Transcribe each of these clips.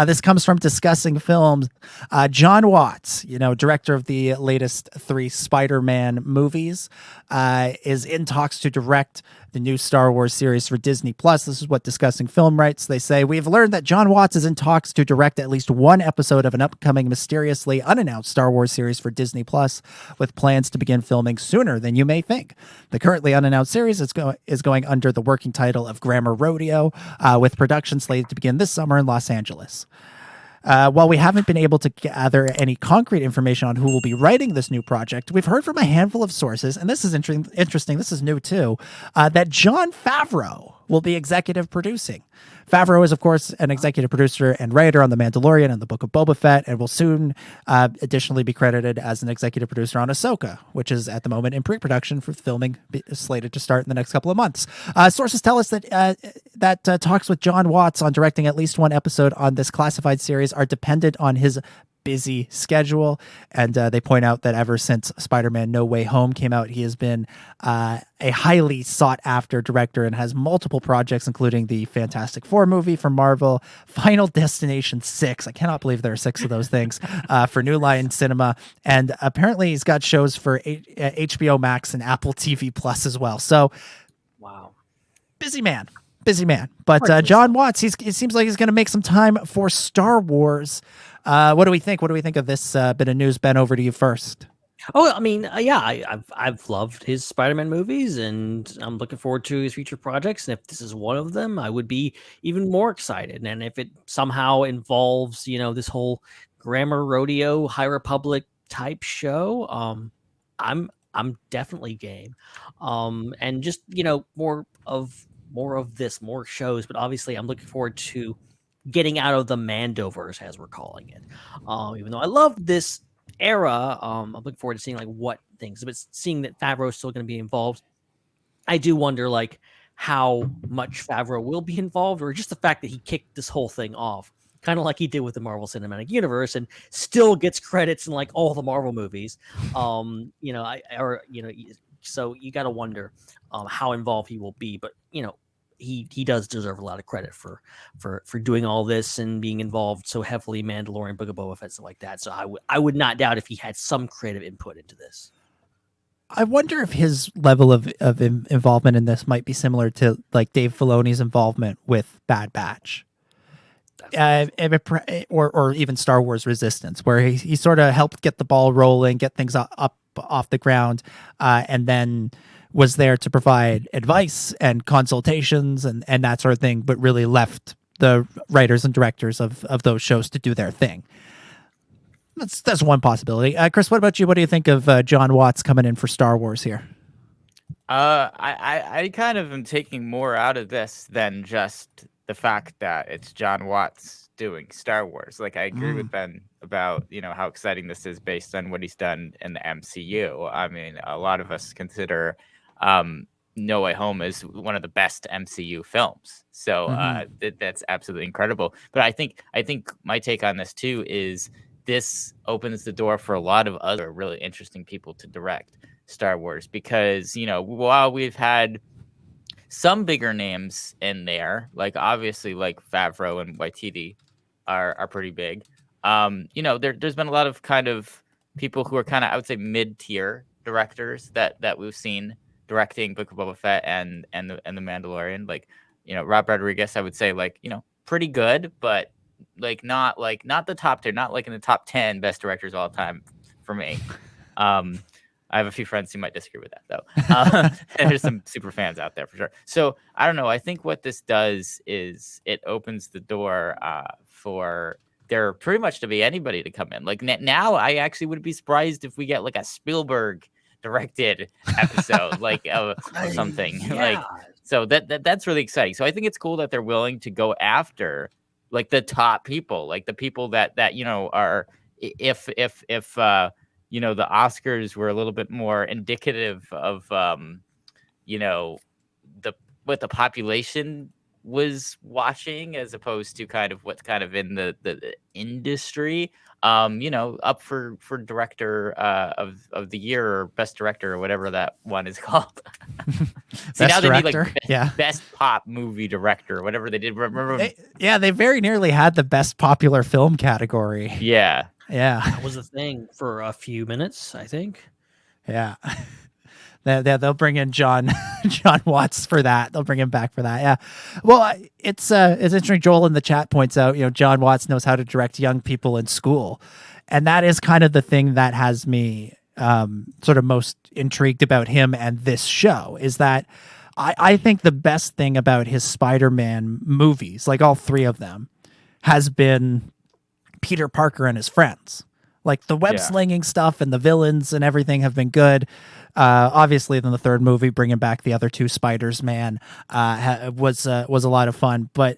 This comes from Discussing Films. John Watts, director of the latest 3 Spider-Man movies, is in talks to direct the new Star Wars series for Disney Plus. This is what Discussing Film writes. They say, "We've learned that John Watts is in talks to direct at least one episode of an upcoming mysteriously unannounced Star Wars series for Disney Plus, with plans to begin filming sooner than you may think. The currently unannounced series is going under the working title of Grammar Rodeo, with production slated to begin this summer in Los Angeles. While we haven't been able to gather any concrete information on who will be writing this new project, we've heard from a handful of sources, and this is interesting, this is new too, that Jon Favreau will be executive producing. Favreau is, of course, an executive producer and writer on The Mandalorian and the Book of Boba Fett, and will soon additionally be credited as an executive producer on Ahsoka, which is at the moment in pre-production for filming, slated to start in the next couple of months. Sources tell us that talks with John Watts on directing at least one episode on this classified series are dependent on his busy schedule, and they point out that ever since Spider-Man No Way Home came out, he has been a highly sought after director and has multiple projects, including the Fantastic Four movie from Marvel, Final Destination 6, I cannot believe there are 6 of those things, for New Line Cinema, and apparently he's got shows for HBO Max and Apple TV Plus as well. So wow, busy man. But John Watts, it seems like he's going to make some time for Star Wars. What do we think? What do we think of this bit of news? Ben, over to you first. Oh, I mean, yeah, I've loved his Spider-Man movies, and I'm looking forward to his future projects. And if this is one of them, I would be even more excited. And if it somehow involves, this whole Grammar Rodeo, High Republic type show, I'm definitely game. And just more of this, more shows. But obviously, I'm looking forward to getting out of the Mandoverse, as we're calling it. Even though I love this era, I'm looking forward to seeing what things. But seeing that Favreau is still going to be involved, I do wonder how much Favreau will be involved, or just the fact that he kicked this whole thing off, kind of like he did with the Marvel Cinematic Universe, and still gets credits in all the Marvel movies. So you got to wonder how involved he will be, but he does deserve a lot of credit for doing all this and being involved so heavily, Mandalorian, Book of Boba Fett, stuff like that. So I would not doubt if he had some creative input into this. I wonder if his level of involvement in this might be similar to Dave Filoni's involvement with Bad Batch. Or even Star Wars Resistance, where he sort of helped get the ball rolling, get things up off the ground, and then was there to provide advice and consultations and that sort of thing, but really left the writers and directors of those shows to do their thing. That's one possibility. Chris, what about you? What do you think of John Watts coming in for Star Wars here? I kind of am taking more out of this than just the fact that it's John Watts doing Star Wars. I agree with Ben about, how exciting this is based on what he's done in the MCU. I mean, a lot of us consider No Way Home is one of the best MCU films. So that's absolutely incredible. But I think my take on this too is this opens the door for a lot of other really interesting people to direct Star Wars, because, while we've had some bigger names in there, obviously Favreau and Waititi are pretty big. There's been a lot of kind of people who are kind of, I would say, mid-tier directors that we've seen directing Book of Boba Fett and the Mandalorian. Rob Rodriguez, I would say pretty good, but not the top tier, not in the top 10 best directors all time for me. I have a few friends who might disagree with that, though. There's some super fans out there for sure. So I don't know. I think what this does is it opens the door for there pretty much to be anybody to come in. Now, I actually would be surprised if we get a Spielberg directed episode, or something. Yeah. So that's really exciting. So I think it's cool that they're willing to go after the top people, the people that are if the Oscars were a little bit more indicative of what the population was watching, as opposed to kind of what's kind of in the industry. Up for director of the year, or best director, or whatever that one is called. See, Best now they need director? like Yeah. best pop movie director, or whatever they did. Remember? They very nearly had the best popular film category. Yeah. Yeah. That was the thing for a few minutes, I think. Yeah. They'll bring in John Watts for that. They'll bring him back for that. Yeah. Well, it's interesting. Joel in the chat points out, John Watts knows how to direct young people in school. And that is kind of the thing that has me sort of most intrigued about him and this show, is that I think the best thing about his Spider-Man movies, like all three of them, has been Peter Parker and his friends. Like the web slinging stuff and the villains and everything have been good. Obviously, then the third movie, bringing back the other two Spiders, was a lot of fun. But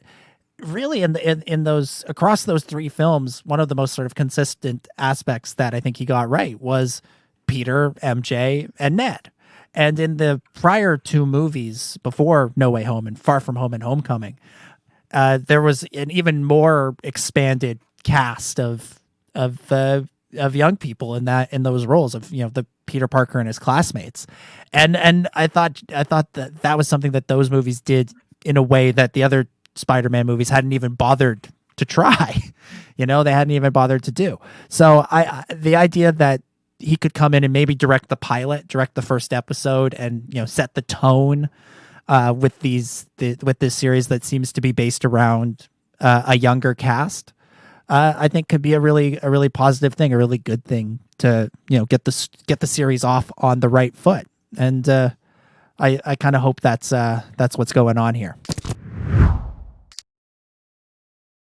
really, in those, across those three films, one of the most sort of consistent aspects that I think he got right was Peter, MJ, and Ned. And in the prior two movies, before No Way Home and Far From Home and Homecoming, there was an even more expanded cast of young people in those roles of the Peter Parker and his classmates, and I thought that was something that those movies did in a way that the other Spider-Man movies hadn't even bothered to try. They hadn't even bothered to do. So the idea that he could come in and maybe direct the first episode, and set the tone with this series that seems to be based around a younger cast. I think could be a really positive thing, a really good thing to get the series off on the right foot, and I kind of hope that's what's going on here.